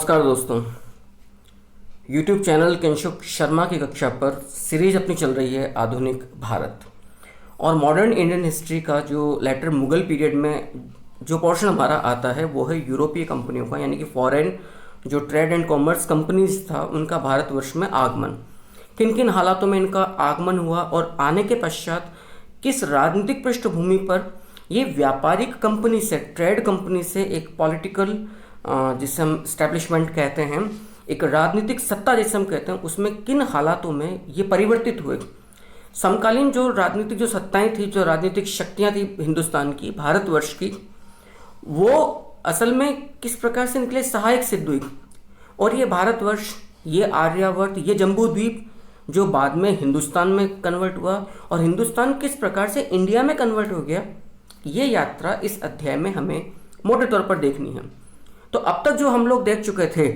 नमस्कार दोस्तों। YouTube channel Kinshuk Sharma की कक्षा पर सीरीज अपनी चल रही है आधुनिक भारत और मॉडर्न इंडियन हिस्ट्री का जो लेटर मुगल पीरियड में जो पोर्शन हमारा आता है वो है यूरोपीय कंपनियों का, यानी कि फॉरेन जो ट्रेड एंड कॉमर्स कंपनीज था उनका भारतवर्ष में आगमन। किन किन हालातों में इनका आगमन हुआ और आने के पश्चात किस राजनीतिक पृष्ठभूमि पर ये व्यापारिक कंपनी से, ट्रेड कंपनी से एक पॉलिटिकल जिसे हम स्टैब्लिशमेंट कहते हैं, एक राजनीतिक सत्ता जिसे हम कहते हैं, उसमें किन हालातों में ये परिवर्तित हुए। समकालीन जो राजनीतिक जो सत्ताएं थी, जो राजनीतिक शक्तियां थी हिंदुस्तान की, भारतवर्ष की, वो असल में किस प्रकार से निकले सहायक सिद्ध हुई। और ये भारतवर्ष, ये आर्यावर्त, ये जम्बू द्वीप जो बाद में हिंदुस्तान में कन्वर्ट हुआ और हिंदुस्तान किस प्रकार से इंडिया में कन्वर्ट हो गया, ये यात्रा इस अध्याय में हमें मोटे तौर पर देखनी है। तो अब तक जो हम लोग देख चुके थे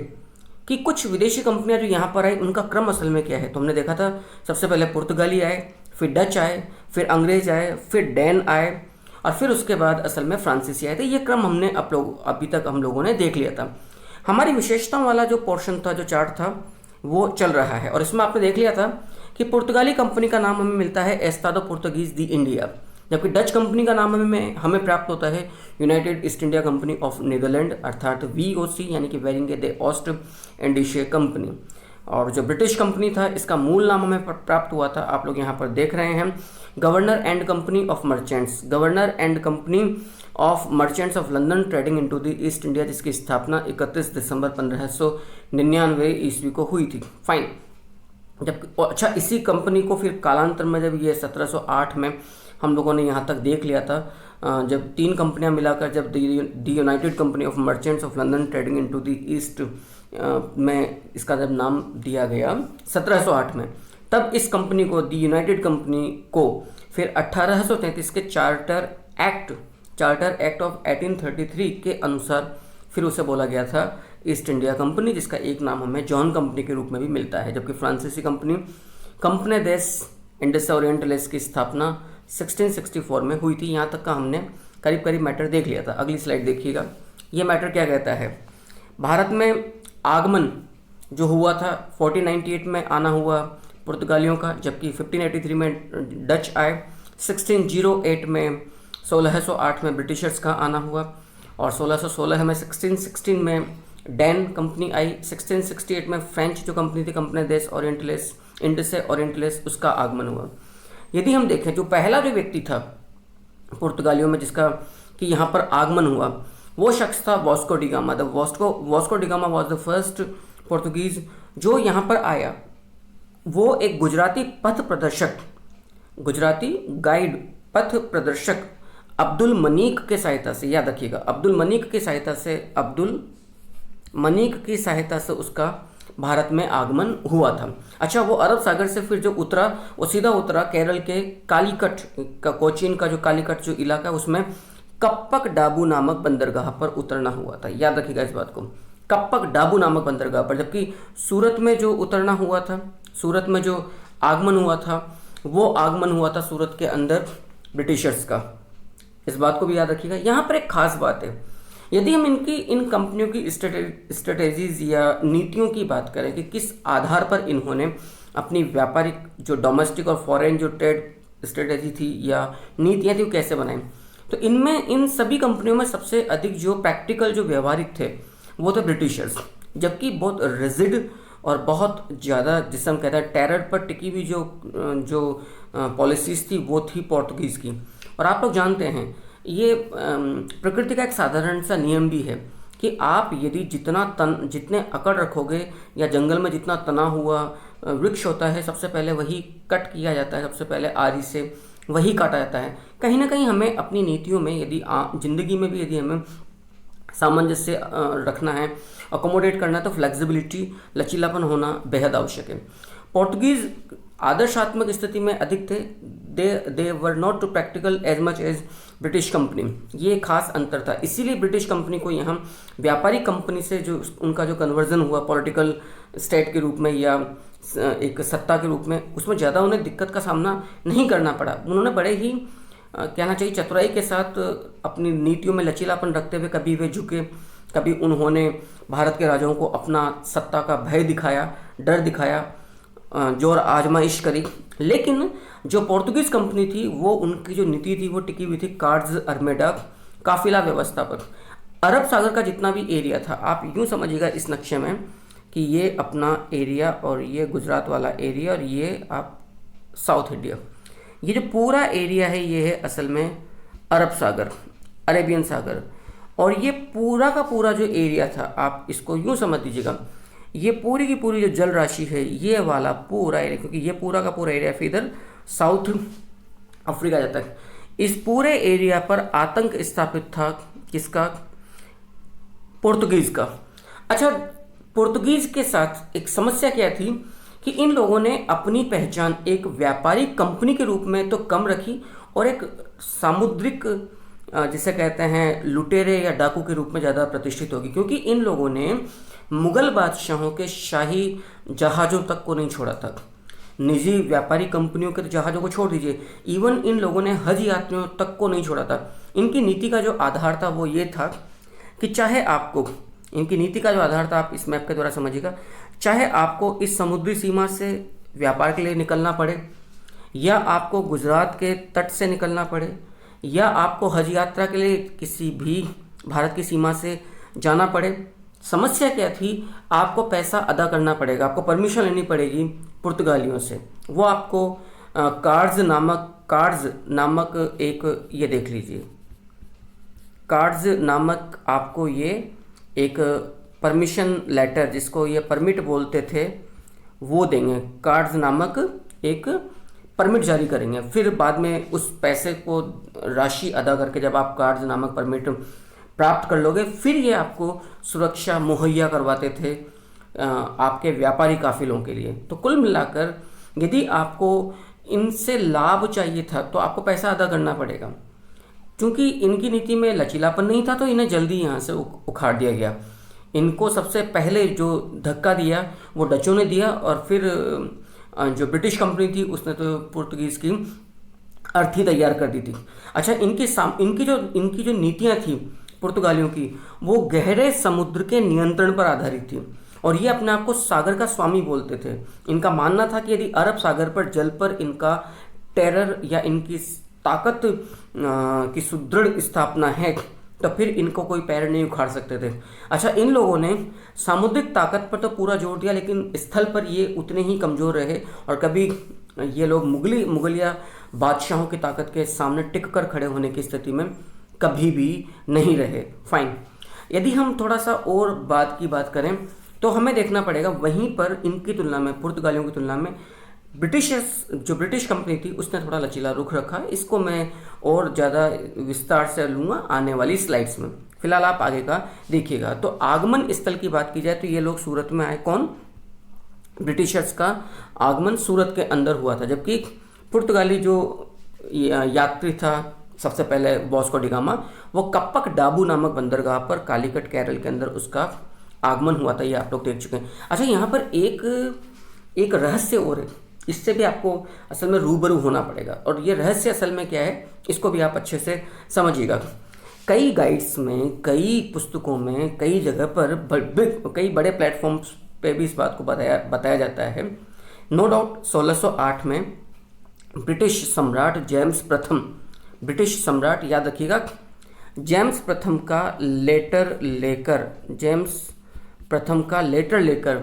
कि कुछ विदेशी कंपनियां जो यहाँ पर आई उनका क्रम असल में क्या है, तो हमने देखा था सबसे पहले पुर्तगाली आए, फिर डच आए, फिर अंग्रेज आए, फिर डैन आए और फिर उसके बाद असल में फ्रांसीसी आए थे। ये क्रम हमने अभी तक हम लोगों ने देख लिया था। हमारी विशेषताओं वाला जो पोर्शन था, जो चार्ट था, वो चल रहा है और इसमें आपने देख लिया था कि पुर्तगाली कंपनी का नाम हमें मिलता है एस्तादो पुर्तगीज दी इंडिया, जबकि डच कंपनी का नाम हमें प्राप्त होता है United East India Company of Netherland अर्थात VOC, यानी कि वेरिंगे दे ओस्ट इंडिशे कंपनी। और जो ब्रिटिश कंपनी था इसका मूल नाम हमें प्राप्त हुआ था, आप लोग यहाँ पर देख रहे हैं, governor and company of merchants, governor and company of merchants of London trading into the east India, जिसकी स्थापना 31 दिसंबर 1599 ईस्वी को हुई थी। फाइन। जब अच्छा, इसी कंपनी को फिर कालांतर में जब ये 1708 में हम लोगों ने यहाँ तक देख लिया था, जब तीन कंपनियां मिलाकर जब the United company of merchants of London trading into the east में इसका जब नाम दिया गया 1708 में, तब इस कंपनी को, द यूनाइटेड कंपनी को, फिर 1833 के चार्टर एक्ट ऑफ 1833 के अनुसार फिर उसे बोला गया था ईस्ट इंडिया कंपनी, जिसका एक नाम हमें जॉन कंपनी के रूप में भी मिलता है। जबकि फ्रांसीसी कंपनी देश इंडस ओरिएंटलिस की स्थापना 1664 में हुई थी। यहाँ तक का हमने करीब करीब मैटर देख लिया था। अगली स्लाइड देखिएगा, ये मैटर क्या कहता है। भारत में आगमन जो हुआ था 1498 में आना हुआ पुर्तगालियों का, जबकि 1583 में डच आए, 1608 में 1608 में ब्रिटिशर्स का आना हुआ और 1616 में 1616 में डैन कंपनी आई, 1668 में फ्रेंच जो कंपनी थी कंपनी देश ओरिएंटलिस, इंडस ओरिएंटलिस, उसका आगमन हुआ। यदि हम देखें जो पहला जो व्यक्ति था पुर्तगालियों में जिसका कि यहाँ पर आगमन हुआ, वो शख्स था Vasco D gamma. Vasco D gamma was the first Portuguese जो यहाँ पर आया। वो एक गुजराती पथ प्रदर्शक, गुजराती गाइड पथ प्रदर्शक अब्दुल मनीक के सहायता से, याद रखिएगा, अब्दुल मनीक की सहायता से उसका भारत में आगमन हुआ था। अच्छा, वो अरब सागर से फिर जो उतरा वो सीधा उतरा केरल के कालीकट का, कोचीन का जो कालीकट जो इलाका है उसमें कप्पक डाबू नामक बंदरगाह पर उतरना हुआ था। याद रखिएगा इस बात को, कप्पक डाबू नामक बंदरगाह पर। जबकि सूरत में जो उतरना हुआ था, सूरत में जो आगमन हुआ था, वो आगमन हुआ था सूरत के अंदर ब्रिटिशर्स का। इस बात को भी याद रखिएगा। यहाँ पर एक खास बात है, यदि हम इन कंपनियों की स्ट्रेटेजीज या नीतियों की बात करें कि किस आधार पर इन्होंने अपनी व्यापारिक जो डोमेस्टिक और फॉरेन जो ट्रेड स्ट्रेटेजी थी या नीतियाँ थी वो कैसे बनाई, तो इनमें इन सभी कंपनियों में सबसे अधिक जो प्रैक्टिकल जो व्यवहारिक थे वो थे ब्रिटिशर्स। जबकि बहुत रिजिड और बहुत ज़्यादा जिसे हम कहते हैं टेरर पर टिकी हुई जो पॉलिसीज थी वो थी पोर्तुगीज़ की। और आप लोग जानते हैं ये प्रकृति का एक साधारण सा नियम भी है कि आप यदि जितने अकड़ रखोगे या जंगल में जितना तना हुआ वृक्ष होता है, सबसे पहले वही कट किया जाता है, सबसे पहले आरी से वही काटा जाता है। कहीं ना कहीं हमें अपनी नीतियों में, यदि जिंदगी में भी यदि हमें सामंजस्य रखना है, अकोमोडेट करना है, तो फ्लेक्सिबिलिटी, लचीलापन होना बेहद आवश्यक है। पोर्तुगीज आदर्शात्मक स्थिति में अधिक थे, they were not too practical as much as British company. ये खास अंतर था, इसीलिए ब्रिटिश कंपनी को यहाँ व्यापारिक कंपनी से जो उनका जो कन्वर्जन हुआ पॉलिटिकल स्टेट के रूप में या एक सत्ता के रूप में, उसमें ज़्यादा उन्हें दिक्कत का सामना नहीं करना पड़ा। उन्होंने बड़े ही कहना चाहिए चतुराई के साथ अपनी नीतियों में लचीलापन रखते हुए कभी वे झुके कभी उन्होंने भारत के राजाओं को अपना सत्ता का भय दिखाया, डर दिखाया, जोर आजमाइश करी। लेकिन जो पोर्तुगीज़ कंपनी थी वो उनकी जो नीति थी वो टिकी हुई थी कार्ड्स अरमेडा काफिला व्यवस्था पर। अरब सागर का जितना भी एरिया था, आप यूँ समझिएगा इस नक्शे में कि ये अपना एरिया और ये गुजरात वाला एरिया और ये आप साउथ इंडिया, ये जो पूरा एरिया है ये है असल में अरब सागर, अरेबियन सागर। और ये पूरा का पूरा जो एरिया था, आप इसको यूँ समझ लीजिएगा, ये पूरी की पूरी जो जल राशि है ये वाला पूरा एरिया, क्योंकि ये पूरा का पूरा एरिया फिर इधर साउथ अफ्रीका जाता है, इस पूरे एरिया पर आतंक स्थापित था किसका? पुर्तगीज का। अच्छा, पुर्तगीज के साथ एक समस्या क्या थी कि इन लोगों ने अपनी पहचान एक व्यापारिक कंपनी के रूप में तो कम रखी और एक सामुद्रिक जिसे कहते हैं लुटेरे या डाकू के रूप में ज़्यादा प्रतिष्ठित होगी, क्योंकि इन लोगों ने मुगल बादशाहों के शाही जहाज़ों तक को नहीं छोड़ा था। निजी व्यापारी कंपनियों के जहाज़ों को छोड़ दीजिए, इवन इन लोगों ने हज यात्रियों तक को नहीं छोड़ा था। इनकी नीति का जो आधार था वो ये था कि चाहे आपको, इनकी नीति का जो आधार था आप इस मैप के द्वारा समझिएगा, चाहे आपको इस समुद्री सीमा से व्यापार के लिए निकलना पड़े, या आपको गुजरात के तट से निकलना पड़े, या आपको हज यात्रा के लिए किसी भी भारत की सीमा से जाना पड़े, समस्या क्या थी? आपको पैसा अदा करना पड़ेगा, आपको परमिशन लेनी पड़ेगी पुर्तगालियों से। वो आपको कार्ड्स नामक एक, ये देख लीजिए, कार्ड्स नामक आपको ये एक परमिशन लेटर, जिसको ये परमिट बोलते थे, वो देंगे। कार्ड्स नामक एक परमिट जारी करेंगे। फिर बाद में उस पैसे को राशि अदा करके जब आप कार्ड्स नामक परमिट प्राप्त कर लोगे, फिर ये आपको सुरक्षा मुहैया करवाते थे आपके व्यापारी काफिलों के लिए। तो कुल मिलाकर यदि आपको इनसे लाभ चाहिए था तो आपको पैसा अदा करना पड़ेगा। क्योंकि इनकी नीति में लचीलापन नहीं था तो इन्हें जल्दी यहाँ से उखाड़ दिया गया। इनको सबसे पहले जो धक्का दिया वो डचों ने दिया, और फिर जो ब्रिटिश कंपनी थी उसने तो पुर्तगीज़ की अर्थी तैयार कर दी थी। अच्छा, इनकी जो नीतियाँ थी पुर्तगालियों की, वो गहरे समुद्र के नियंत्रण पर आधारित थी, और ये अपने आप को सागर का स्वामी बोलते थे। इनका मानना था कि यदि अरब सागर पर जल पर इनका टेरर या इनकी ताकत की सुदृढ़ स्थापना है तो फिर इनको कोई पैर नहीं उखाड़ सकते थे। अच्छा, इन लोगों ने सामुद्रिक ताकत पर तो पूरा जोर दिया, लेकिन स्थल पर ये उतने ही कमज़ोर रहे, और कभी ये लोग मुगलिया बादशाहों की ताकत के सामने टिक कर खड़े होने की स्थिति में कभी भी नहीं रहे। फाइन, यदि हम थोड़ा सा और बात करें तो हमें देखना पड़ेगा वहीं पर इनकी तुलना में, पुर्तगालियों की तुलना में ब्रिटिश कंपनी थी उसने थोड़ा लचीला रुख रखा। इसको मैं और ज़्यादा विस्तार से लूँगा आने वाली स्लाइड्स में। फिलहाल आप आगे का देखिएगा। तो आगमन स्थल की बात की जाए तो ये लोग सूरत में आए। कौन? ब्रिटिशर्स का आगमन सूरत के अंदर हुआ था, जबकि पुर्तगाली जो यात्री था सबसे पहले वास्को डी गामा, वो कप्पक डाबू नामक बंदरगाह पर कालीकट केरल के अंदर उसका आगमन हुआ था। ये आप लोग देख चुके हैं। अच्छा, यहाँ पर एक रहस्य और है, इससे भी आपको असल में रूबरू होना पड़ेगा, और ये रहस्य असल में क्या है इसको भी आप अच्छे से समझिएगा। कई गाइड्स में, कई पुस्तकों में, कई जगह पर, कई बड़े प्लेटफॉर्म्स पे भी इस बात को बताया जाता है। नो डाउट 1608 में ब्रिटिश सम्राट जेम्स प्रथम, ब्रिटिश सम्राट याद रखिएगा, जेम्स प्रथम का लेटर लेकर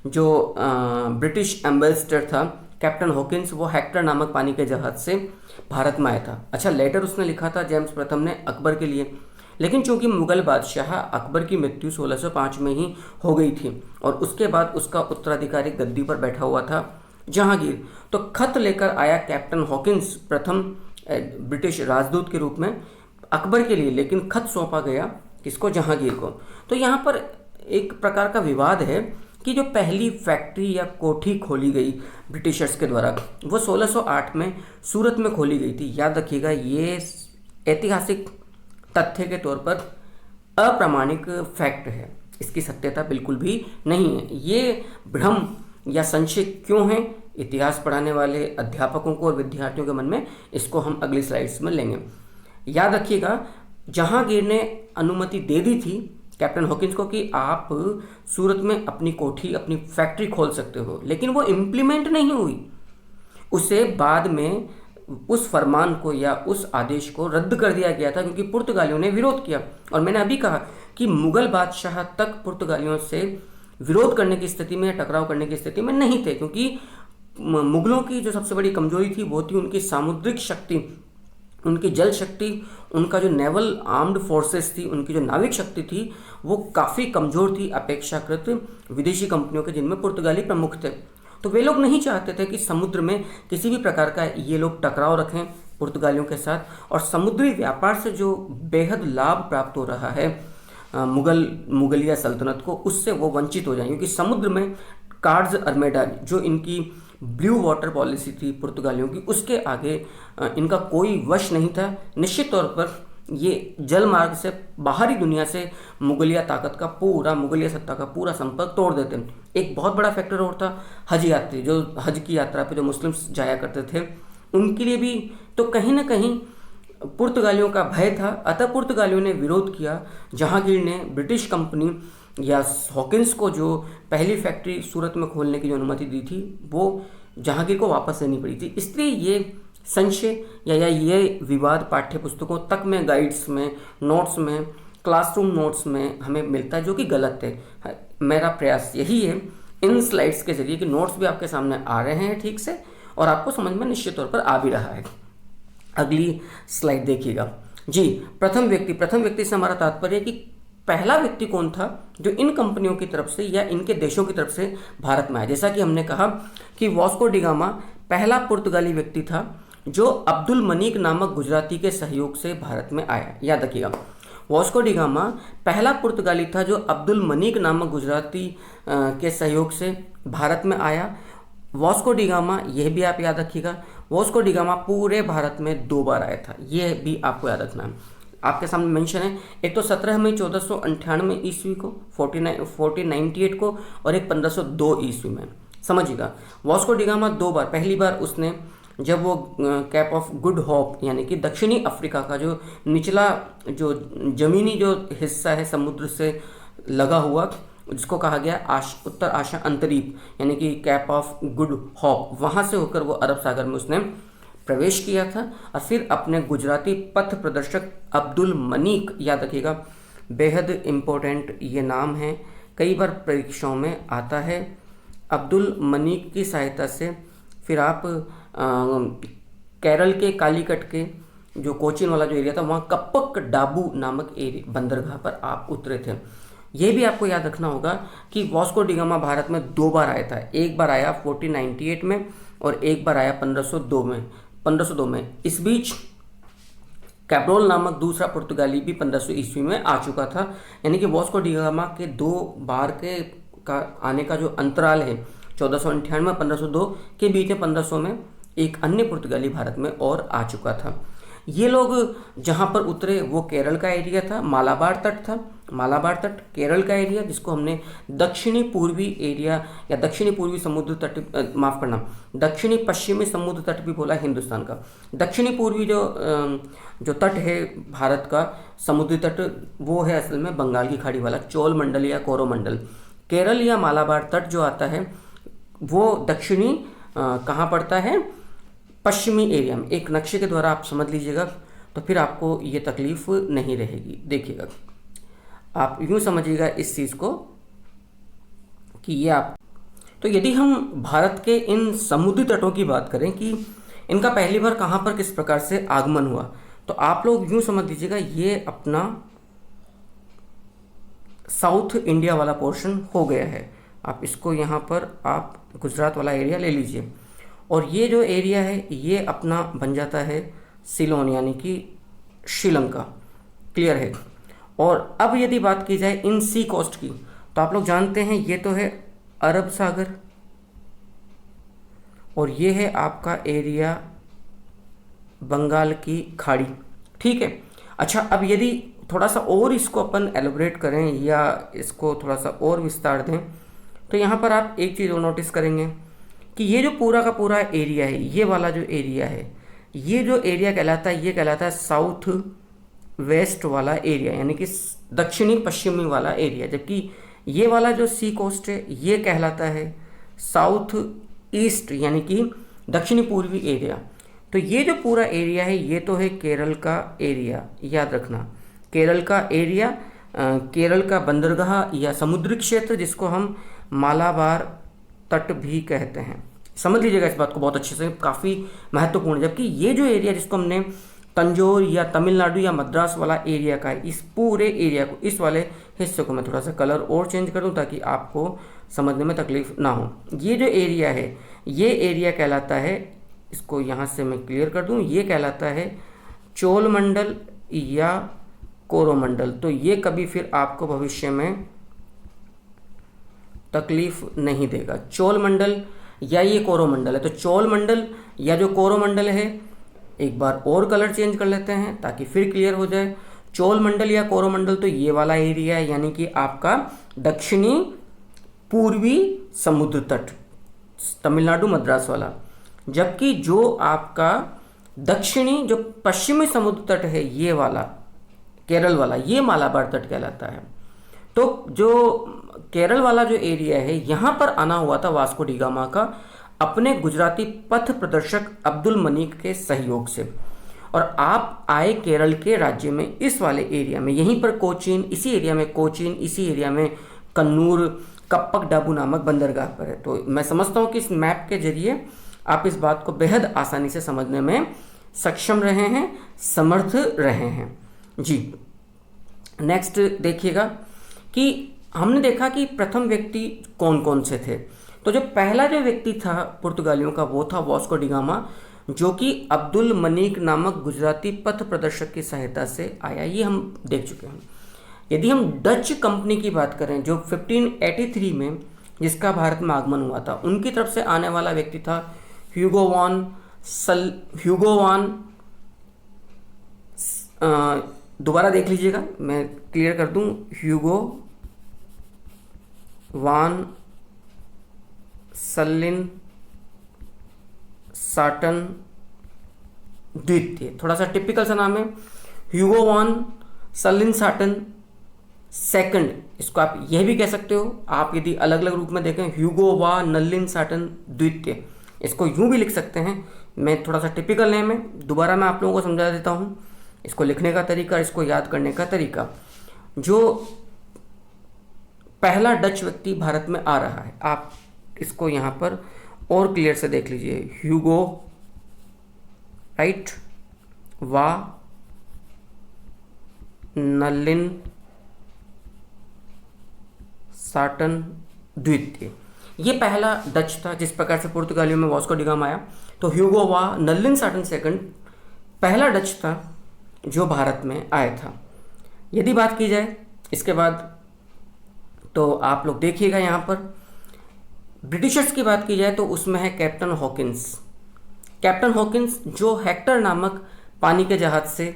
जो ब्रिटिश एम्बेसडर था कैप्टन हॉकिंस, वो हेक्टर नामक पानी के जहाज से भारत में आया था। अच्छा, लेटर उसने लिखा था जेम्स प्रथम ने अकबर के लिए, लेकिन चूंकि मुगल बादशाह अकबर की मृत्यु 1605 में ही हो गई थी और उसके बाद उसका उत्तराधिकारी गद्दी पर बैठा हुआ था जहांगीर, तो खत लेकर आया कैप्टन हॉकिंस प्रथम ब्रिटिश राजदूत के रूप में अकबर के लिए, लेकिन खत सौंपा गया किसको? जहांगीर को। तो यहाँ पर एक प्रकार का विवाद है कि जो पहली फैक्ट्री या कोठी खोली गई ब्रिटिशर्स के द्वारा वो 1608 में सूरत में खोली गई थी। याद रखिएगा, ये ऐतिहासिक तथ्य के तौर पर अप्रामाणिक फैक्ट है, इसकी सत्यता बिल्कुल भी नहीं है। ये भ्रम या संशय क्यों है? इतिहास पढ़ाने वाले अध्यापकों को और विद्यार्थियों के मन में, इसको हम अगली स्लाइड्स में लेंगे। याद रखिएगा, जहांगीर ने अनुमति दे दी थी कैप्टन हॉकिंस को कि आप सूरत में अपनी कोठी, अपनी फैक्ट्री खोल सकते हो, लेकिन वो इम्प्लीमेंट नहीं हुई। उसे बाद में उस फरमान को या उस आदेश को रद्द कर दिया गया था क्योंकि पुर्तगालियों ने विरोध किया। और मैंने अभी कहा कि मुगल बादशाह तक पुर्तगालियों से विरोध करने की स्थिति में, टकराव करने की स्थिति में नहीं थे, क्योंकि मुगलों की जो सबसे बड़ी कमजोरी थी वो थी उनकी सामुद्रिक शक्ति, उनकी जल शक्ति, उनका जो नेवल आर्म्ड फोर्सेस थी, उनकी जो नाविक शक्ति थी वो काफ़ी कमज़ोर थी अपेक्षाकृत विदेशी कंपनियों के, जिनमें पुर्तगाली प्रमुख थे। तो वे लोग नहीं चाहते थे कि समुद्र में किसी भी प्रकार का ये लोग टकराव रखें पुर्तगालियों के साथ, और समुद्री व्यापार से जो बेहद लाभ प्राप्त हो रहा है मुगलिया सल्तनत को, उससे वो वंचित हो जाएं, क्योंकि समुद्र में कार्ड्स अरमेडा जो इनकी ब्लू वाटर पॉलिसी थी पुर्तगालियों की, उसके आगे इनका कोई वश नहीं था। निश्चित तौर पर ये जल मार्ग से बाहरी दुनिया से मुगलिया सत्ता का पूरा संपर्क तोड़ देते। एक बहुत बड़ा फैक्टर और था हज यात्री, जो हज की यात्रा पे जो मुस्लिम्स जाया करते थे, उनके लिए भी तो कहीं ना कहीं पुर्तगालियों का भय था। अतः पुर्तगालियों ने विरोध किया। जहांगीर ने ब्रिटिश कंपनी या हॉकिंस को जो पहली फैक्ट्री सूरत में खोलने की जो अनुमति दी थी, वो जहांगीर को वापस लेनी पड़ी थी। इसलिए ये संशय या ये विवाद पाठ्य पुस्तकों तक में, गाइड्स में, नोट्स में, क्लासरूम नोट्स में हमें मिलता है, जो कि गलत है। मेरा प्रयास यही है इन स्लाइड्स के जरिए कि नोट्स भी आपके सामने आ रहे हैं ठीक से, और आपको समझ में निश्चित तौर पर आ भी रहा है। अगली स्लाइड देखिएगा जी। प्रथम व्यक्ति से हमारा तात्पर्य है कि पहला व्यक्ति कौन था जो इन कंपनियों की तरफ से या इनके देशों की तरफ से भारत में आया। जैसा कि हमने कहा कि वास्को डी गामा पहला पुर्तगाली व्यक्ति था जो अब्दुल मनीक नामक गुजराती के सहयोग से भारत में आया। याद रखिएगा, वास्को डी गामा पहला पुर्तगाली था जो अब्दुल मनीक नामक गुजराती के सहयोग से भारत में आया। वास्को डी गामा, यह भी आप याद रखिएगा, वास्को डी गामा पूरे भारत में 2 बार आया था। यह भी आपको याद रखना है। आपके सामने मेंशन है, एक तो 17 मई 1498 ईस्वी को, 1498 को, और एक 1502 ईस्वी में। समझिएगा, वास्को डी गामा 2 बार, पहली बार उसने जब वो कैप ऑफ गुड होप यानी कि दक्षिणी अफ्रीका का जो निचला जो जमीनी जो हिस्सा है समुद्र से लगा हुआ, जिसको कहा गया उत्तर आशा अंतरीप यानी कि कैप ऑफ गुड होप, वहाँ से होकर वो अरब सागर में उसने प्रवेश किया था। और फिर अपने गुजराती पथ प्रदर्शक अब्दुल मनीक, याद रखिएगा, बेहद इम्पोर्टेंट ये नाम है, कई बार परीक्षाओं में आता है। अब्दुल मनीक की सहायता से फिर आप केरल के कालीकट के जो कोचीन वाला जो एरिया था, वहाँ कप्पक डाबू नामक बंदरगाह पर आप उतरे थे। ये भी आपको याद रखना होगा कि वास्को डी गामा भारत में 2 बार आया था। एक बार आया 1498 में और एक बार आया 1502 में। इस बीच कैब्रोल नामक दूसरा पुर्तगाली भी 1500 ईस्वी में आ चुका था। यानी कि वास्को डी गामा के 2 बार का आने का जो अंतराल है 1498 में 1502 के बीच में 1500 में एक अन्य पुर्तगाली भारत में और आ चुका था। ये लोग जहाँ पर उतरे वो केरल का एरिया था, मालाबार तट था। मालाबार तट केरल का एरिया, जिसको हमने दक्षिणी पूर्वी एरिया या दक्षिणी पूर्वी समुद्र तट, माफ़ करना, दक्षिणी पश्चिमी समुद्र तट भी बोला हिंदुस्तान का। दक्षिणी पूर्वी जो तट है भारत का समुद्री तट, वो है असल में बंगाल की खाड़ी वाला चोल मंडल या कोरोमंडल। केरल या मालाबार तट जो आता है वो दक्षिणी कहाँ पड़ता है, पश्चिमी एरिया में। एक नक्शे के द्वारा आप समझ लीजिएगा तो फिर आपको ये तकलीफ नहीं रहेगी। देखिएगा, आप यूँ समझिएगा इस चीज़ को कि ये आप, तो यदि हम भारत के इन समुद्री तटों की बात करें कि इनका पहली बार कहाँ पर किस प्रकार से आगमन हुआ, तो आप लोग यूँ समझ लीजिएगा ये अपना साउथ इंडिया वाला पोर्शन हो गया है। आप इसको यहाँ पर आप गुजरात वाला एरिया ले लीजिए, और ये जो एरिया है ये अपना बन जाता है सिलोन यानी कि श्रीलंका। क्लियर है। और अब यदि बात की जाए इन सी कोस्ट की, तो आप लोग जानते हैं ये तो है अरब सागर, और ये है आपका एरिया बंगाल की खाड़ी। ठीक है। अच्छा, अब यदि थोड़ा सा और इसको अपन एलोबरेट करें या इसको थोड़ा सा और विस्तार दें, तो यहाँ पर आप एक चीज़ और नोटिस करेंगे कि ये जो पूरा का पूरा एरिया है, ये वाला जो एरिया है, ये जो एरिया कहलाता है, ये कहलाता है साउथ वेस्ट वाला एरिया, यानी कि दक्षिणी पश्चिमी वाला एरिया, जबकि ये वाला जो सी कोस्ट है ये कहलाता है साउथ ईस्ट यानी कि दक्षिणी पूर्वी एरिया। तो ये जो पूरा एरिया है ये तो है केरल का एरिया, याद रखना केरल का एरिया, केरल का बंदरगाह या समुद्री क्षेत्र जिसको हम मालाबार तट भी कहते हैं। समझ लीजिएगा इस बात को बहुत अच्छे से, काफ़ी महत्वपूर्ण है। जबकि ये जो एरिया जिसको हमने तंजौर या तमिलनाडु या मद्रास वाला एरिया का है, इस पूरे एरिया को, इस वाले हिस्से को मैं थोड़ा सा कलर और चेंज कर दूं ताकि आपको समझने में तकलीफ ना हो। ये जो एरिया है ये एरिया कहलाता है, इसको यहाँ से मैं क्लियर कर दूं, ये कहलाता है चोलमंडल या कोरोमंडल। तो ये कभी फिर आपको भविष्य में तकलीफ नहीं देगा। चोलमंडल या ये कोरोमंडल है, तो चोलमंडल या जो कोरोमंडल है, एक बार और कलर चेंज कर लेते हैं ताकि फिर क्लियर हो जाए। चोलमंडल या कोरोमंडल तो ये वाला एरिया है, यानी कि आपका दक्षिणी पूर्वी समुद्र तट, तमिलनाडु मद्रास वाला। जबकि जो आपका दक्षिणी जो पश्चिमी समुद्र तट है ये वाला केरल वाला, ये मालाबार तट कहलाता है। तो जो केरल वाला जो एरिया है यहाँ पर आना हुआ था वास्को डी गामा का अपने गुजराती पथ प्रदर्शक अब्दुल मनीक के सहयोग से, और आप आए केरल के राज्य में इस वाले एरिया में, यहीं पर कोचीन, इसी एरिया में कोचीन, इसी एरिया में कन्नूर, कप्पक डाबू नामक बंदरगाह पर है। तो मैं समझता हूँ कि इस मैप के जरिए आप इस बात को बेहद आसानी से समझने में सक्षम रहे हैं, समर्थ रहे हैं जी। नेक्स्ट देखिएगा कि हमने देखा कि प्रथम व्यक्ति कौन कौन से थे। तो जो पहला जो व्यक्ति था पुर्तगालियों का वो था वास्को डी गामा, जो कि अब्दुल मनीक नामक गुजराती पथ प्रदर्शक की सहायता से आया, ये हम देख चुके हैं। यदि हम डच कंपनी की बात करें जो 1583 में जिसका भारत में आगमन हुआ था, उनकी तरफ से आने वाला व्यक्ति था ह्यूगो वान दोबारा देख लीजिएगा, मैं क्लियर कर दूं, ह्यूगो वान सलिन साटन द्वितीय, थोड़ा सा टिपिकल सा नाम है, ह्यूगो वान सलिन साटन सेकंड। इसको आप यह भी कह सकते हो, आप यदि अलग अलग रूप में देखें ह्यूगो वा नलिन साटन द्वितीय, इसको यूं भी लिख सकते हैं। मैं थोड़ा सा टिपिकल नेम है, दोबारा मैं आप लोगों को समझा देता हूं इसको लिखने का तरीका, इसको याद करने का तरीका। जो पहला डच व्यक्ति भारत में आ रहा है, आप इसको यहाँ पर और क्लियर से देख लीजिए, ह्यूगो राइट वा नलिन साटन द्वितीय, ये पहला डच था। जिस प्रकार से पुर्तगालियों में वास्को डी गामा आया, तो ह्यूगो वा नलिन साटन सेकंड पहला डच था जो भारत में आया था। यदि बात की जाए इसके बाद, तो आप लोग देखिएगा यहाँ पर ब्रिटिशर्स की बात की जाए तो उसमें है कैप्टन हॉकिंस। कैप्टन हॉकिंस जो हेक्टर नामक पानी के जहाज से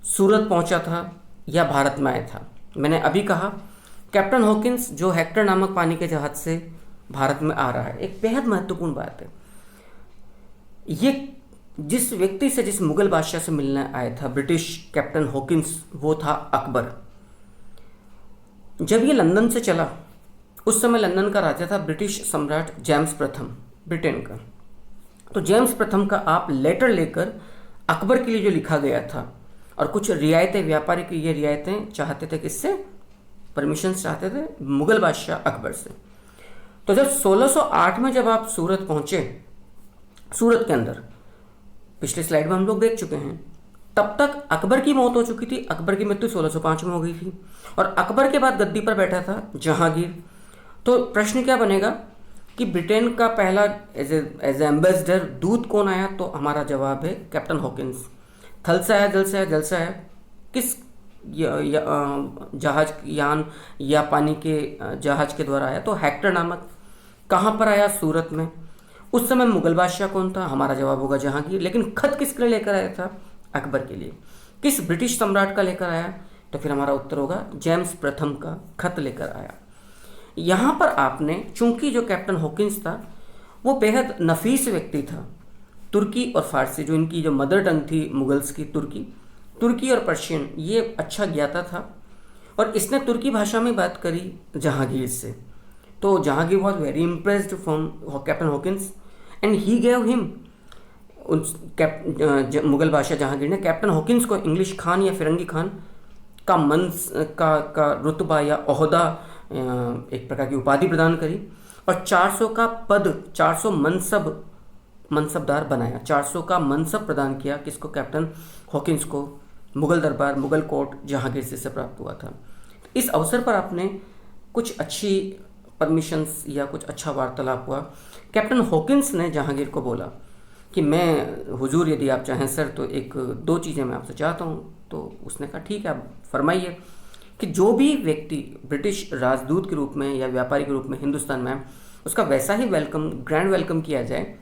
सूरत पहुंचा था या भारत में आया था। मैंने अभी कहा कैप्टन हॉकिंस जो हेक्टर नामक पानी के जहाज से भारत में आ रहा है, एक बेहद महत्वपूर्ण बात है। ये जिस व्यक्ति से, जिस मुगल बादशाह से मिलने आया था ब्रिटिश कैप्टन हॉकिंस, वो था अकबर। जब ये लंदन से चला, उस समय लंदन का राजा था ब्रिटिश सम्राट जेम्स प्रथम, ब्रिटेन का। तो जेम्स प्रथम का आप लेटर लेकर अकबर के लिए जो लिखा गया था, और कुछ रियायतें, व्यापारी की ये रियायतें चाहते थे, किससे, परमिशन चाहते थे मुगल बादशाह अकबर से। तो जब 1608 में जब आप सूरत पहुंचे, सूरत के अंदर पिछले स्लाइड में हम लोग देख चुके हैं, तब तक अकबर की मौत हो चुकी थी। अकबर की मृत्यु 1605 में हो गई थी, और अकबर के बाद गद्दी पर बैठा था जहांगीर। तो प्रश्न क्या बनेगा कि ब्रिटेन का पहला एज एम्बेसडर दूत कौन आया, तो हमारा जवाब है कैप्टन हॉकिंस। थल से आया, जल से आया, जल से आया, किस जहाज यान या पानी के जहाज के द्वारा आया, तो हेक्टर नामक। कहाँ पर आया, सूरत में। उस समय मुगल बादशाह कौन था, हमारा जवाब होगा जहांगीर। लेकिन खत किसके लिए लेकर आया था, अकबर के लिए। किस ब्रिटिश सम्राट का लेकर आया, तो फिर हमारा उत्तर होगा जेम्स प्रथम का खत लेकर आया। यहाँ पर आपने, चूंकि जो कैप्टन हॉकिंस था वो बेहद नफीस व्यक्ति था, तुर्की और फारसी जो इनकी जो मदर टंग थी मुगल्स की, तुर्की, तुर्की और पर्शियन ये अच्छा ज्ञाता था, और इसने तुर्की भाषा में बात करी जहांगीर से। तो Jahangir was very impressed from captain Hawkins and he gave him, Mughal बादशाह जहांगीर ने कैप्टन हॉकिंस को इंग्लिश खान या फिरंगी खान का का रुतबा या ओहदा, एक प्रकार की उपाधि प्रदान करी, और 400 का पद, 400 मनसबदार बनाया, 400 का मनसब प्रदान किया किसको, कैप्टन हॉकिंस को, मुगल दरबार, मुगल कोर्ट जहांगीर से प्राप्त हुआ था। इस अवसर पर आपने कुछ अच्छी परमिशंस या कुछ अच्छा वार्तालाप हुआ। कैप्टन हॉकिंस ने जहांगीर को बोला कि मैं हुजूर यदि आप चाहें सर तो एक दो चीज़ें मैं आपसे चाहता हूँ। तो उसने कहा ठीक है, आप फरमाइए। कि जो भी व्यक्ति ब्रिटिश राजदूत के रूप में या व्यापारी के रूप में हिंदुस्तान में आए, उसका वैसा ही वेलकम, ग्रैंड वेलकम किया जाए,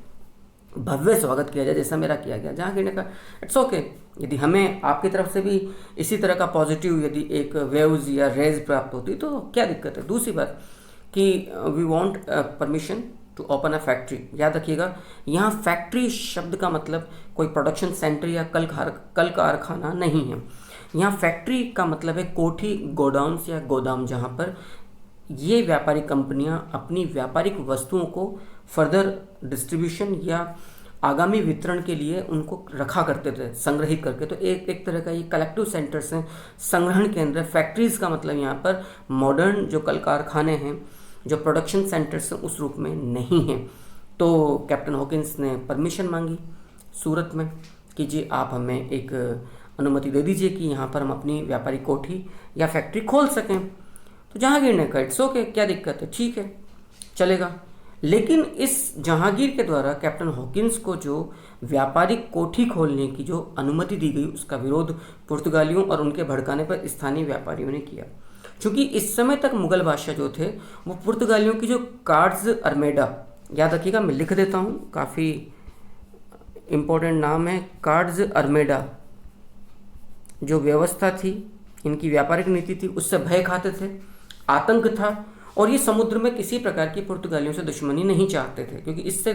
भव्य स्वागत किया जाए जैसा मेरा किया गया। जहांगीर ने कहा इट्स ओके, यदि हमें आपकी तरफ से भी इसी तरह का पॉजिटिव यदि एक वेव्स या रेज प्राप्त होती तो क्या दिक्कत है। दूसरी बात कि we want permission to open a factory. याद रखिएगा, यहाँ फैक्ट्री शब्द का मतलब कोई प्रोडक्शन सेंटर या कल कारखाना नहीं है। यहाँ फैक्ट्री का मतलब है कोठी, गोडाउन्स या गोदाम, जहाँ पर ये व्यापारिक कंपनियां अपनी व्यापारिक वस्तुओं को फर्दर डिस्ट्रीब्यूशन या आगामी वितरण के लिए उनको रखा करते थे, संग्रहित करके। तो एक तरह का ये कलेक्टिव सेंटर्स हैं, संग्रहण केंद्र। फैक्ट्रीज़ का मतलब यहाँ पर मॉडर्न जो कल कारखाने हैं, जो प्रोडक्शन सेंटर्स हैं, उस रूप में नहीं हैं। तो कैप्टन हॉकिंस ने परमिशन मांगी सूरत में कि जी आप हमें एक अनुमति दे दीजिए कि यहाँ पर हम अपनी व्यापारिक कोठी या फैक्ट्री खोल सकें। तो जहांगीर ने कहा इट्स ओके, क्या दिक्कत है, ठीक है, चलेगा। लेकिन इस जहांगीर के द्वारा कैप्टन हॉकिंस को जो व्यापारिक कोठी खोलने की जो अनुमति दी गई, उसका विरोध पुर्तगालियों और उनके भड़काने पर स्थानीय व्यापारियों ने किया। क्योंकि इस समय तक मुगल बादशाह जो थे वो पुर्तगालियों की जो कार्ड्स अरमेडा, याद रखिएगा मैं लिख देता हूँ, काफ़ी इम्पोर्टेंट नाम है, कार्ड्स अरमेडा जो व्यवस्था थी, इनकी व्यापारिक नीति थी, उससे भय खाते थे, आतंक था, और ये समुद्र में किसी प्रकार की पुर्तगालियों से दुश्मनी नहीं चाहते थे, क्योंकि इससे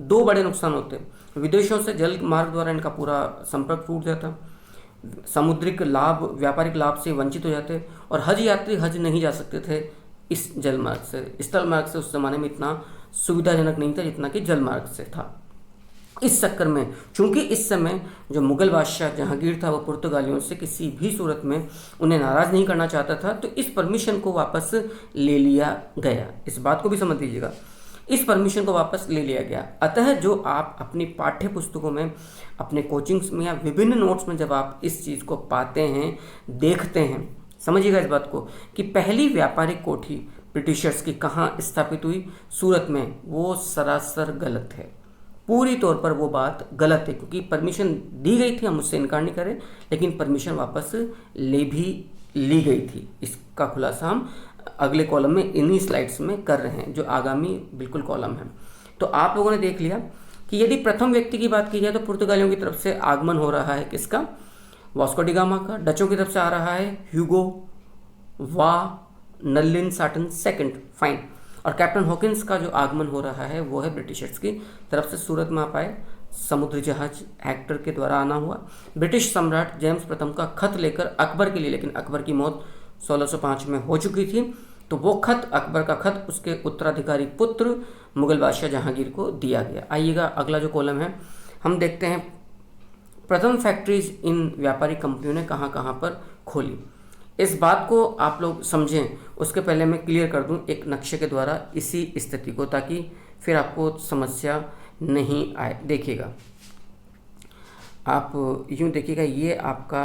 दो बड़े नुकसान होते। विदेशों से जल मार्ग द्वारा इनका पूरा संपर्क टूट जाता, समुद्रिक लाभ, व्यापारिक लाभ से वंचित हो जाते, और हज यात्री हज नहीं जा सकते थे इस जल मार्ग से। स्थल मार्ग से उस जमाने में इतना सुविधाजनक नहीं था जितना कि जल मार्ग से था। इस चक्कर में चूंकि इस समय जो मुगल बादशाह जहांगीर था वो पुर्तगालियों से किसी भी सूरत में उन्हें नाराज़ नहीं करना चाहता था, तो इस परमिशन को वापस ले लिया गया। इस बात को भी समझ लीजिएगा, इस परमिशन को वापस ले लिया गया। अतः जो आप अपनी पाठ्य पुस्तकों में, अपने कोचिंग्स में या विभिन्न नोट्स में जब आप इस चीज़ को पाते हैं, देखते हैं, समझिएगा इस बात को कि पहली व्यापारिक कोठी ब्रिटिशर्स की कहाँ स्थापित हुई, सूरत में, वो सरासर गलत है। पूरी तौर पर वो बात गलत है, क्योंकि परमिशन दी गई थी, हम उससे इनकार नहीं करें, लेकिन परमिशन वापस ले भी ली गई थी। इसका खुलासा हम अगले कॉलम में, इन्हीं स्लाइड्स में कर रहे हैं, जो आगामी बिल्कुल कॉलम है। तो आप लोगों ने देख लिया कि यदि प्रथम व्यक्ति की बात की जाए तो पुर्तगालियों की तरफ से आगमन हो रहा है किसका, वास्को डी गामा का। डचों की तरफ से आ रहा है ह्यूगो वा नलिन साटन सेकंड, फाइन। और कैप्टन हॉकिंस का जो आगमन हो रहा है वो है ब्रिटिशर्स की तरफ से। सूरत में आप आए, समुद्री जहाज हेक्टर के द्वारा आना हुआ। ब्रिटिश सम्राट जेम्स प्रथम का खत लेकर अकबर के लिए, लेकिन अकबर की मौत 1605 में हो चुकी थी, तो वो खत, अकबर का खत, उसके उत्तराधिकारी पुत्र मुगल बादशाह जहांगीर को दिया गया। आइएगा अगला जो कॉलम है हम देखते हैं, प्रथम फैक्ट्रीज इन व्यापारिक कंपनियों ने कहाँ कहाँ पर खोली। इस बात को आप लोग समझें, उसके पहले मैं क्लियर कर दूं एक नक्शे के द्वारा इसी स्थिति को, ताकि फिर आपको समस्या नहीं आए। देखिएगा, आप यूं देखिएगा, ये आपका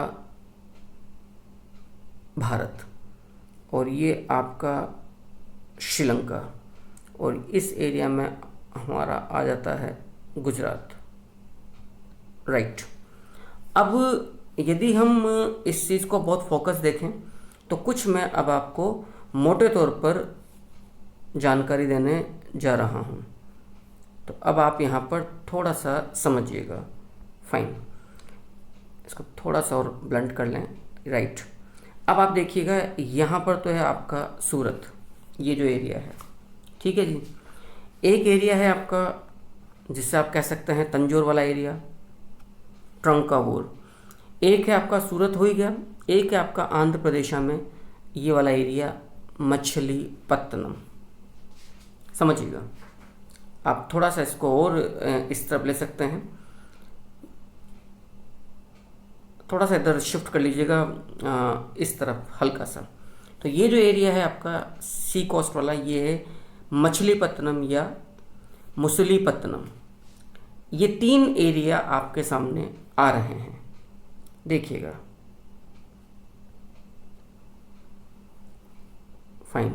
भारत और ये आपका श्रीलंका, और इस एरिया में हमारा आ जाता है गुजरात, राइट। अब यदि हम इस चीज़ को बहुत फोकस देखें तो कुछ मैं अब आपको मोटे तौर पर जानकारी देने जा रहा हूँ, तो अब आप यहाँ पर थोड़ा सा समझिएगा, फाइन। इसको थोड़ा सा और ब्लंट कर लें, राइट। अब आप देखिएगा, यहाँ पर तो है आपका सूरत, ये जो एरिया है, ठीक है जी। एक एरिया है आपका जिससे आप कह सकते हैं तंजौर वाला एरिया, ट्रंकावुर। एक है आपका सूरत हो ही गया, एक है आपका आंध्र प्रदेश में ये वाला एरिया मछलीपट्टनम। समझिएगा, आप थोड़ा सा इसको और इस तरफ ले सकते हैं, थोड़ा सा इधर शिफ्ट कर लीजिएगा इस तरफ हल्का सा। तो ये जो एरिया है आपका सी कोस्ट वाला, ये है मछलीपट्टनम या मुसलीपट्टनम। ये 3 एरिया आपके सामने आ रहे हैं, देखिएगा। फाइन,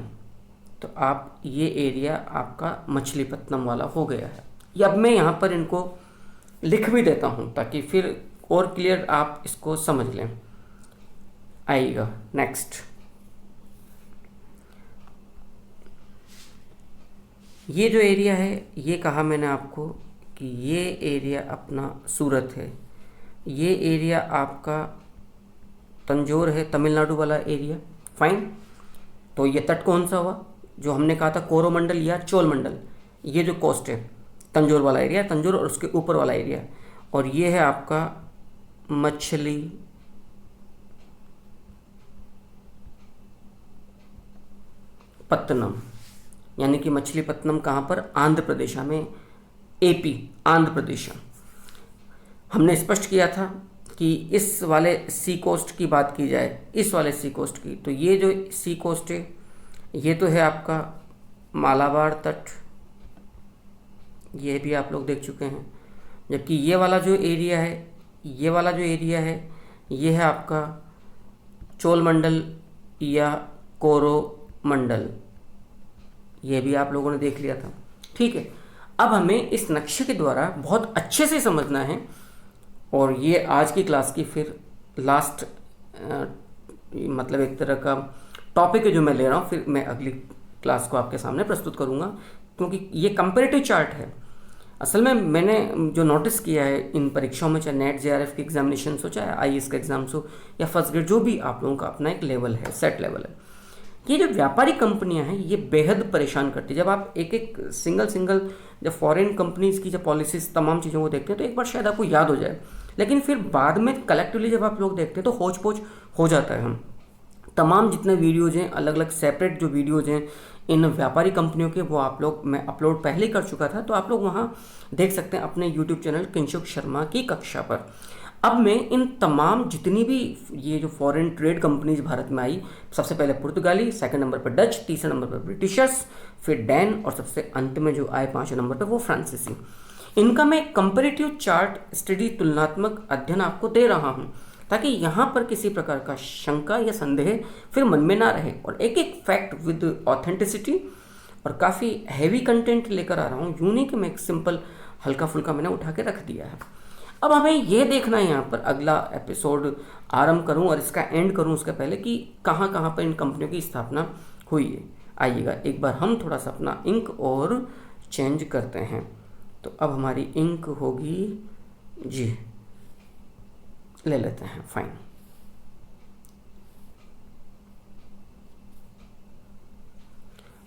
तो आप ये एरिया आपका मछलीपट्टनम वाला हो गया है। ये अब मैं यहाँ पर इनको लिख भी देता हूँ ताकि फिर और क्लियर आप इसको समझ लें। आइएगा नेक्स्ट, ये जो एरिया है, ये कहा मैंने आपको कि ये एरिया अपना सूरत है, ये एरिया आपका तंजौर है, तमिलनाडु वाला एरिया। फाइन, तो ये तट कौन सा हुआ जो हमने कहा था, कोरोमंडल या चोलमंडल। ये जो कोस्ट है तंजौर वाला एरिया, तंजौर और उसके ऊपर वाला एरिया। और ये है आपका मछलीपट्टनम, यानी कि मछलीपट्टनम कहाँ पर, आंध्र प्रदेश में, एपी आंध्र प्रदेश। हमने स्पष्ट किया था कि इस वाले सी कोस्ट की बात की जाए, इस वाले सी कोस्ट की, तो ये जो सी कोस्ट है ये तो है आपका मालाबार तट, ये भी आप लोग देख चुके हैं। जबकि ये वाला जो एरिया है, ये वाला जो एरिया है, ये है आपका चोलमंडल या कोरोमंडल, ये भी आप लोगों ने देख लिया था। ठीक है, अब हमें इस नक्शे के द्वारा बहुत अच्छे से समझना है, और ये आज की क्लास की फिर लास्ट मतलब एक तरह का टॉपिक है जो मैं ले रहा हूँ, फिर मैं अगली क्लास को आपके सामने प्रस्तुत करूँगा, क्योंकि ये कंपैरेटिव चार्ट है। असल में मैंने जो नोटिस किया है इन परीक्षाओं में, चाहे नेट जेआरएफ की एग्जामिनेशन हो, चाहे आईएएस का एग्जाम्स हो, या फर्स्ट ग्रेड, जो भी आप लोगों का अपना एक लेवल है, सेट लेवल है, ये जो व्यापारिक कंपनियां हैं ये बेहद परेशान करती है। जब आप एक एक सिंगल जब फॉरेन कंपनीज की जब पॉलिसीज तमाम चीज़ों को देखते हैं तो एक बार शायद आपको याद हो जाए, लेकिन फिर बाद में कलेक्टिवली जब आप लोग देखते हैं तो होच पोच हो जाता है। हम तमाम जितने वीडियोज़ हैं, अलग अलग सेपरेट जो वीडियोज़ हैं इन व्यापारी कंपनियों के, वो आप लोग, मैं अपलोड पहले ही कर चुका था, तो आप लोग वहाँ देख सकते हैं अपने यूट्यूब चैनल किंशुक शर्मा की कक्षा पर। अब मैं इन तमाम जितनी भी ये जो फॉरेन ट्रेड कंपनीज भारत में आई, सबसे पहले पुर्तगाली, सेकंड नंबर पर डच, तीसरे नंबर पर ब्रिटिशर्स, फिर डैन, और सबसे अंत में जो आए 5वें नंबर पर वो फ्रांसीसी, इनका मैं कंपैरेटिव चार्ट स्टडी, तुलनात्मक अध्ययन आपको दे रहा हूँ, ताकि यहाँ पर किसी प्रकार का शंका या संदेह फिर मन में ना रहे, और एक एक फैक्ट विद ऑथेंटिसिटी और काफ़ी हैवी कंटेंट लेकर आ रहा हूँ। यूँ नहीं कि मैं एक सिंपल हल्का फुल्का मैंने उठा के रख दिया है। अब हमें ये देखना है यहाँ पर, अगला एपिसोड आरंभ करूँ और इसका एंड करूँ उसके पहले, कि कहाँ कहाँ पर इन कंपनियों की स्थापना हुई है। आइएगा एक बार हम थोड़ा सा अपना इंक और चेंज करते हैं। तो अब हमारी इंक होगी जी, ले लेते हैं, फाइन।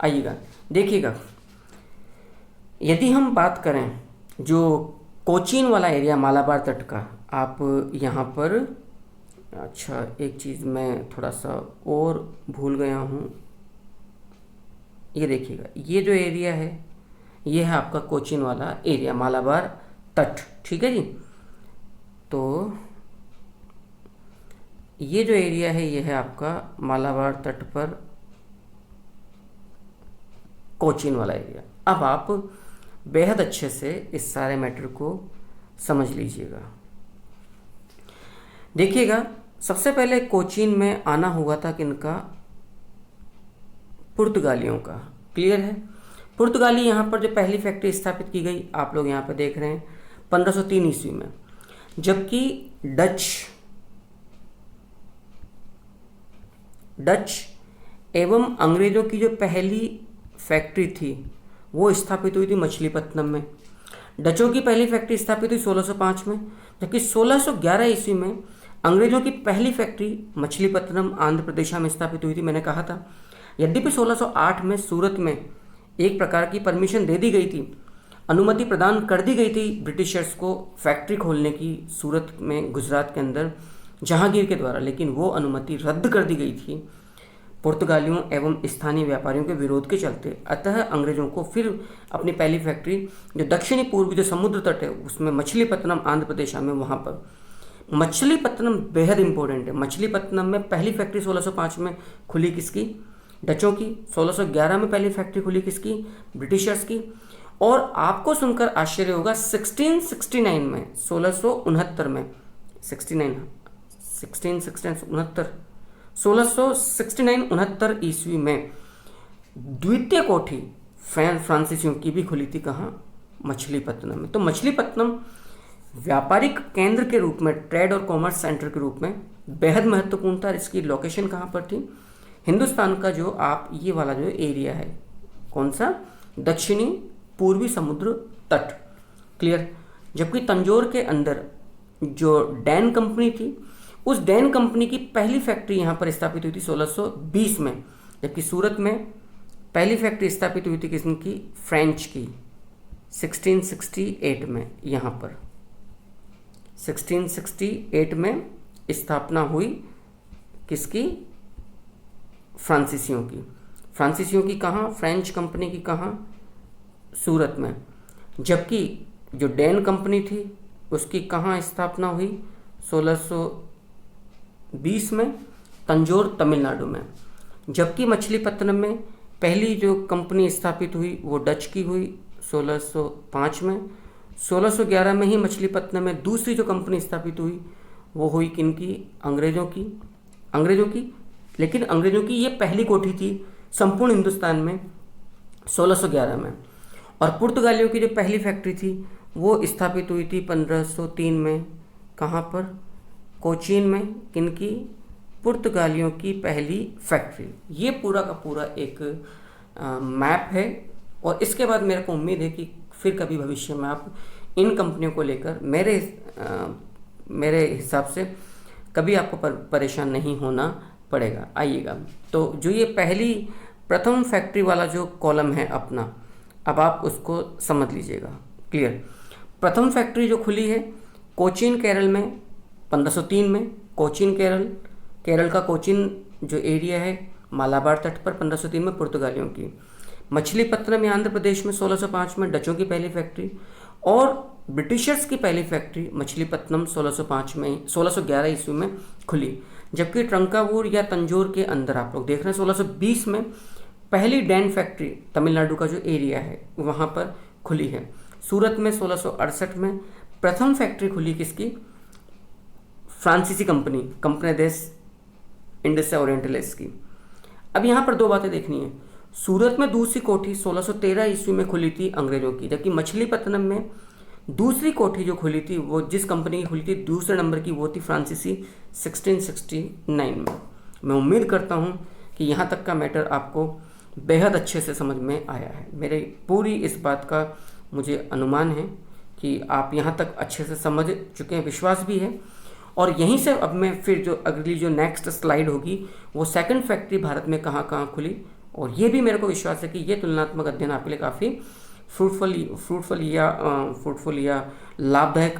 आइएगा देखिएगा, यदि हम बात करें जो कोचीन वाला एरिया मालाबार तट का, आप यहाँ पर, अच्छा एक चीज़ मैं थोड़ा सा और भूल गया हूँ, ये देखिएगा, ये जो एरिया है ये है आपका कोचीन वाला एरिया, मालाबार तट। ठीक है जी, तो ये जो एरिया है ये है आपका मालाबार तट पर कोचीन वाला एरिया। अब आप बेहद अच्छे से इस सारे मैटर को समझ लीजिएगा। देखिएगा, सबसे पहले कोचीन में आना हुआ था किनका, पुर्तगालियों का। क्लियर है, पुर्तगाली यहाँ पर जो पहली फैक्ट्री स्थापित की गई, आप लोग यहाँ पर देख रहे हैं 1503 ईस्वी में, जबकि डच एवं अंग्रेज़ों की जो पहली फैक्ट्री थी वो स्थापित हुई थी मछलीपट्टनम में। डचों की पहली फैक्ट्री स्थापित हुई 1605 में, जबकि 1611 ईस्वी में अंग्रेज़ों की पहली फैक्ट्री मछलीपट्टनम आंध्र प्रदेश में स्थापित हुई थी। मैंने कहा था, यद्यपि 1608 में सूरत में एक प्रकार की परमिशन दे दी गई थी, अनुमति प्रदान कर दी गई थी ब्रिटिशर्स को फैक्ट्री खोलने की सूरत में, गुजरात के अंदर, जहांगीर के द्वारा, लेकिन वो अनुमति रद्द कर दी गई थी पुर्तगालियों एवं स्थानीय व्यापारियों के विरोध के चलते। अतः अंग्रेजों को फिर अपनी पहली फैक्ट्री जो दक्षिणी पूर्वी जो समुद्र तट है उसमें मछलीपत्तनम आंध्र प्रदेश में, वहाँ पर मछलीपत्तनम बेहद इंपॉर्टेंट है। मछलीपत्तनम में पहली फैक्ट्री 1605 में खुली किसकी? डचों की। 1611 में पहली फैक्ट्री खुली किसकी? ब्रिटिशर्स की। और आपको सुनकर आश्चर्य होगा 1669 में 1669 में 1669 ईस्वी में द्वितीय कोठी फ्रांसीसियों की भी खुली थी। कहाँ? मछलीपत्तनम में। तो मछलीपत्तनम व्यापारिक केंद्र के रूप में, ट्रेड और कॉमर्स सेंटर के रूप में बेहद महत्वपूर्ण था। इसकी लोकेशन कहाँ पर थी? हिंदुस्तान का जो आप ये वाला जो एरिया है, कौन सा? दक्षिणी पूर्वी समुद्र तट। क्लियर। जबकि तंजौर के अंदर जो डैन कंपनी थी, उस डैन कंपनी की पहली फैक्ट्री यहाँ पर स्थापित हुई थी 1620 में। जबकि सूरत में पहली फैक्ट्री स्थापित हुई थी किसकी? फ्रेंच की 1668 में। यहाँ पर 1668 में स्थापना हुई किसकी? फ्रांसीसियों की। फ्रांसीसियों की कहाँ? फ्रेंच कंपनी की कहाँ? सूरत में। जबकि जो डैन कंपनी थी उसकी कहाँ स्थापना हुई? 1620 में तंजौर तमिलनाडु में। जबकि मछलीपत्तनम में पहली जो कंपनी स्थापित हुई वो डच की हुई 1605 में। 1611 में ही मछलीपत्तनम में दूसरी जो कंपनी स्थापित हुई वो हुई किनकी? अंग्रेज़ों की। लेकिन अंग्रेज़ों की ये पहली कोठी थी संपूर्ण हिंदुस्तान में 1611 में। और पुर्तगालियों की जो पहली फैक्ट्री थी वो स्थापित हुई थी 1503 में। कहाँ पर? कोचीन में। किनकी? पुर्तगालियों की पहली फैक्ट्री। ये पूरा का पूरा एक मैप है। और इसके बाद मेरे को उम्मीद है कि फिर कभी भविष्य में आप इन कंपनियों को लेकर मेरे हिसाब से कभी आपको परेशान नहीं होना पड़ेगा। आइएगा, तो जो ये प्रथम फैक्ट्री वाला जो कॉलम है अपना, अब आप उसको समझ लीजिएगा। क्लियर। प्रथम फैक्ट्री जो खुली है कोचीन केरल में 1503 में। कोचीन केरल का कोचीन जो एरिया है मालाबार तट पर 1503 में पुर्तगालियों की। मछलीपत्तनम आंध्र प्रदेश में 1605 में डचों की पहली फैक्ट्री। और ब्रिटिशर्स की पहली फैक्ट्री मछलीपत्तनम 1611 ईस्वी में खुली। जबकि ट्रंकावूर या तंजौर के अंदर आप लोग देख रहे हैं 1620 में पहली डैन फैक्ट्री तमिलनाडु का जो एरिया है वहाँ पर खुली है। सूरत में 1668 में प्रथम फैक्ट्री खुली किसकी? फ्रांसीसी कंपनी देश इंडस ओरिएंटलिस की। अब यहाँ पर दो बातें देखनी है। सूरत में दूसरी कोठी 1613 ईस्वी में खुली थी अंग्रेजों की। जबकि मछलीपत्तनम में दूसरी कोठी जो खुली थी वो जिस कंपनी की खुली थी दूसरे नंबर की वो थी फ्रांसीसी 1669 में। मैं उम्मीद करता हूँ कि यहाँ तक का मैटर आपको बेहद अच्छे से समझ में आया है। मेरे पूरी इस बात का मुझे अनुमान है कि आप यहाँ तक अच्छे से समझ चुके हैं, विश्वास भी है। और यहीं से अब मैं फिर जो अगली जो नेक्स्ट स्लाइड होगी वो सेकंड फैक्ट्री भारत में कहाँ कहाँ खुली, और ये भी मेरे को विश्वास है कि ये तुलनात्मक अध्ययन आपके लिए काफ़ी फ्रूटफुल या लाभदायक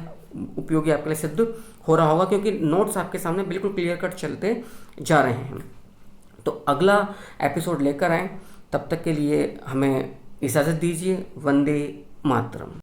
उपयोगी आपके लिए सिद्ध हो रहा होगा, क्योंकि नोट्स आपके सामने बिल्कुल क्लियर कट चलते जा रहे हैं। तो अगला एपिसोड लेकर आएँ, तब तक के लिए हमें इजाज़त दीजिए। वंदे मातरम।